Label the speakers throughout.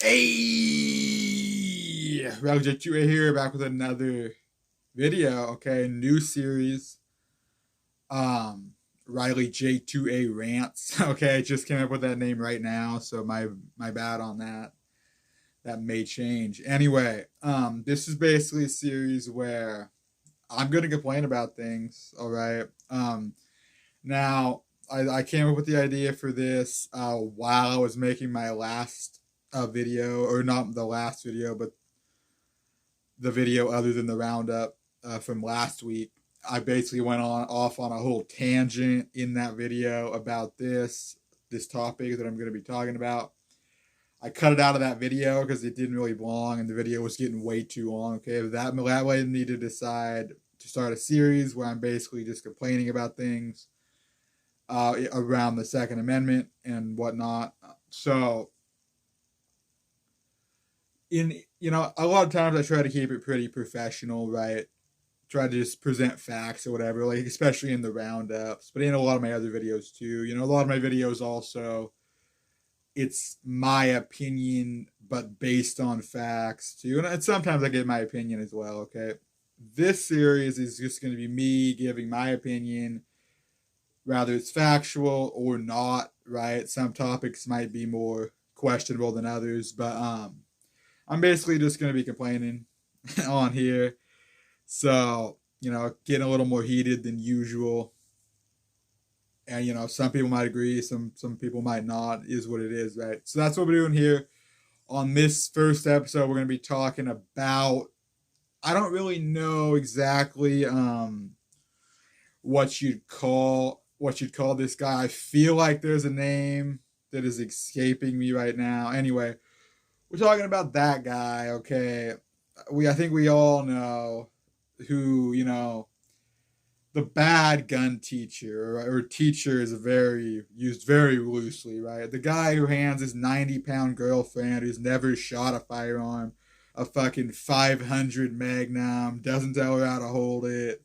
Speaker 1: Hey, Riley J2A here, back with another video. Okay, new series. Um, Riley J2A rants. Okay, I just came up with that name right now, so my bad on that. That may change. Anyway, this is basically a series where I'm gonna complain about things. All right. Now I came up with the idea for this while I was making my last video, or not the last video, but the video other than the roundup from last week. I basically went on off on a whole tangent in that video about this topic that I'm going to be talking about. I cut it out of that video because it didn't really belong, and the video was getting way too long. Okay, that way I need to decide to start a series where I'm basically just complaining about things around the Second Amendment and whatnot. So a lot of times I try to keep it pretty professional, right? Try to just present facts or whatever, like especially in the roundups, but in a lot of my other videos too. A lot of my videos also, it's my opinion, but based on facts too. And sometimes I give my opinion as well, okay? This series is just going to be me giving my opinion, whether it's factual or not, right? Some topics might be more questionable than others, but I'm basically just going to be complaining on here. So, getting a little more heated than usual. And, some people might agree, some people might not, is what it is, right? So that's what we're doing here. On this first episode, we're going to be talking about, I don't really know exactly what you'd call this guy. I feel like there's a name that is escaping me right now. Anyway, we're talking about that guy, okay? I think we all know who, the bad gun teacher, or teacher is used very loosely, right? The guy who hands his 90-pound girlfriend who's never shot a firearm a fucking 500 Magnum, doesn't tell her how to hold it,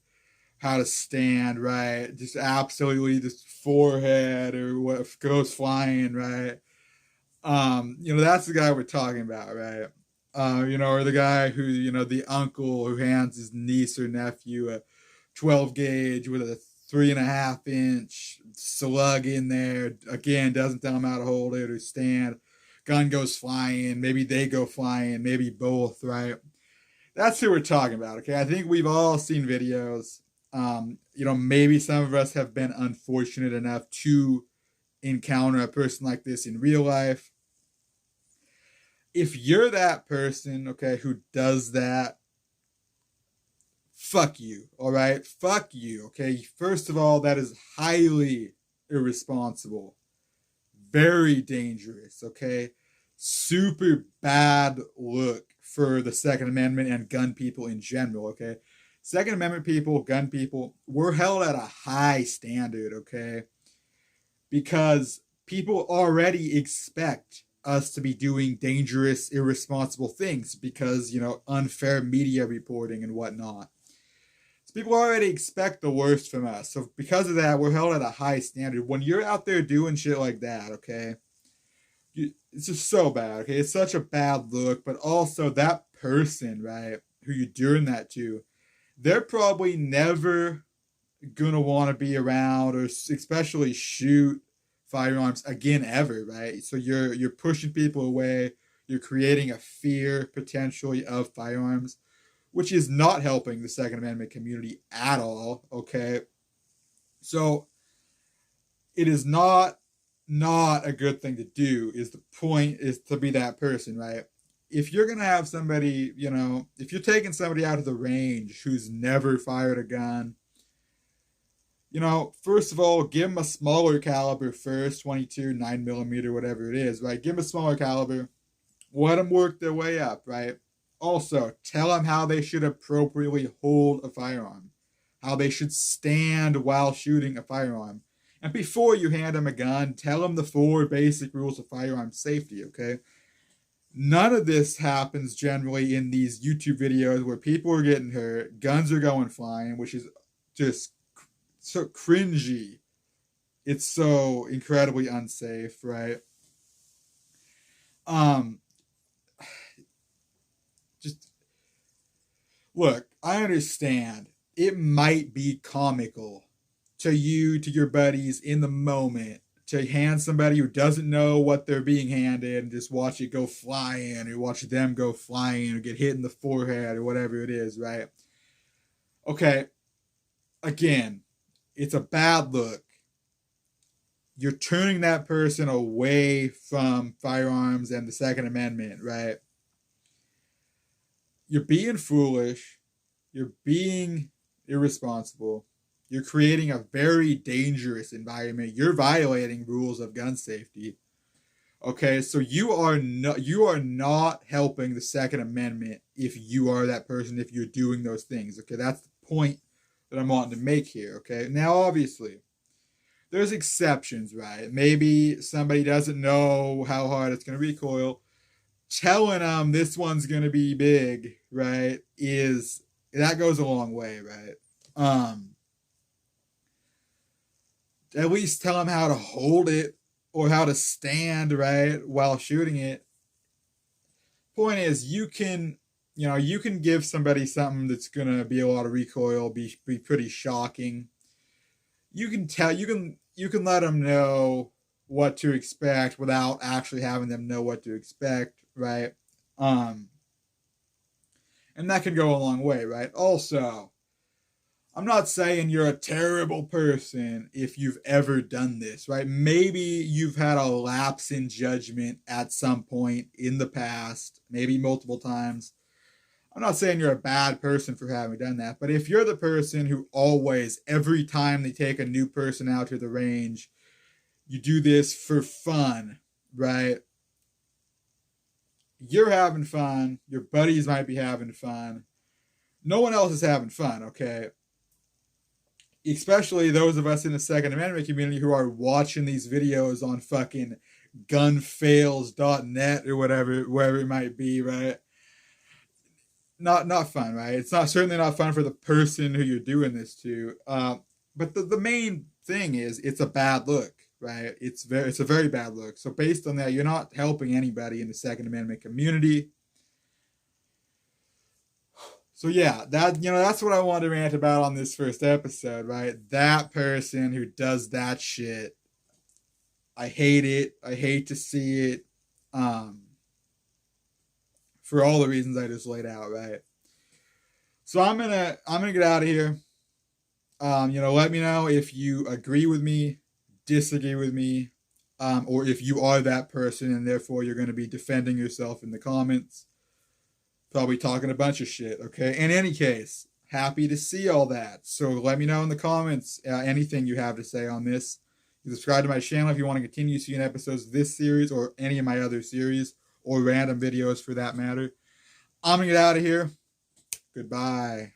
Speaker 1: how to stand, right? Just absolutely just forehead or what goes flying, right? That's the guy we're talking about, right? Or the guy who, the uncle who hands his niece or nephew a 12 gauge with a 3.5 inch slug in there. Again, doesn't tell him how to hold it or stand. Gun goes flying. Maybe they go flying. Maybe both, right? That's who we're talking about, okay? I think we've all seen videos. Maybe some of us have been unfortunate enough to encounter a person like this in real life. If you're that person, okay, who does that, fuck you, all right? Fuck you, okay? First of all, that is highly irresponsible, very dangerous, okay? Super bad look for the Second Amendment and gun people in general, okay? Second Amendment people, gun people, we're held at a high standard, okay? Because people already expect us to be doing dangerous, irresponsible things because, unfair media reporting and whatnot. So people already expect the worst from us. So because of that, we're held at a high standard. When you're out there doing shit like that, okay, it's just so bad, okay? It's such a bad look, but also that person, right, who you're doing that to, they're probably never gonna want to be around or especially shoot firearms again ever, right? So you're pushing people away. You're creating a fear potentially of firearms, which is not helping the Second Amendment community at all. Okay, so it is not a good thing to do. Is the point is to be that person, right? If you're gonna have somebody, if you're taking somebody out of the range who's never fired a gun, first of all, give them a smaller caliber first, 22, 9 millimeter, whatever it is, right? Give them a smaller caliber. Let them work their way up, right? Also, tell them how they should appropriately hold a firearm, how they should stand while shooting a firearm. And before you hand them a gun, tell them the 4 basic rules of firearm safety, okay? None of this happens generally in these YouTube videos where people are getting hurt, guns are going flying, which is just so cringy. It's so incredibly unsafe, right? Um, Look, I understand it might be comical to you, to your buddies in the moment, to hand somebody who doesn't know what they're being handed and just watch it go flying, or watch them go flying or get hit in the forehead or whatever it is, right? Okay, again, it's a bad look. You're turning that person away from firearms and the Second Amendment, right? You're being foolish. You're being irresponsible. You're creating a very dangerous environment. You're violating rules of gun safety. Okay, so you are not helping the Second Amendment if you are that person, if you're doing those things. Okay, that's the point that I'm wanting to make here. Okay, now obviously there's exceptions, right? Maybe somebody doesn't know how hard it's going to recoil. Telling them this one's going to be big, right, is that goes a long way, right? At least tell them how to hold it or how to stand, right, while shooting it. Point is, you can give somebody something that's going to be a lot of recoil, be pretty shocking. You can let them know what to expect without actually having them know what to expect, right? And that can go a long way, right? Also, I'm not saying you're a terrible person if you've ever done this, right? Maybe you've had a lapse in judgment at some point in the past, maybe multiple times. I'm not saying you're a bad person for having done that, but if you're the person who always, every time they take a new person out to the range, you do this for fun, right? You're having fun. Your buddies might be having fun. No one else is having fun, okay? Especially those of us in the Second Amendment community who are watching these videos on fucking gunfails.net or whatever, wherever it might be, right? Not fun, right? It's not certainly not fun for the person who you're doing this to. But the main thing is it's a bad look, right? It's a very bad look. So based on that, you're not helping anybody in the Second Amendment community. So yeah, that's what I wanted to rant about on this first episode, right? That person who does that shit, I hate it. I hate to see it. For all the reasons I just laid out, right? So I'm gonna get out of here. Let me know if you agree with me, disagree with me, or if you are that person and therefore you're going to be defending yourself in the comments. Probably talking a bunch of shit, okay? In any case, happy to see all that. So let me know in the comments anything you have to say on this. You subscribe to my channel if you want to continue seeing episodes of this series or any of my other series or random videos for that matter. I'm going to get out of here. Goodbye.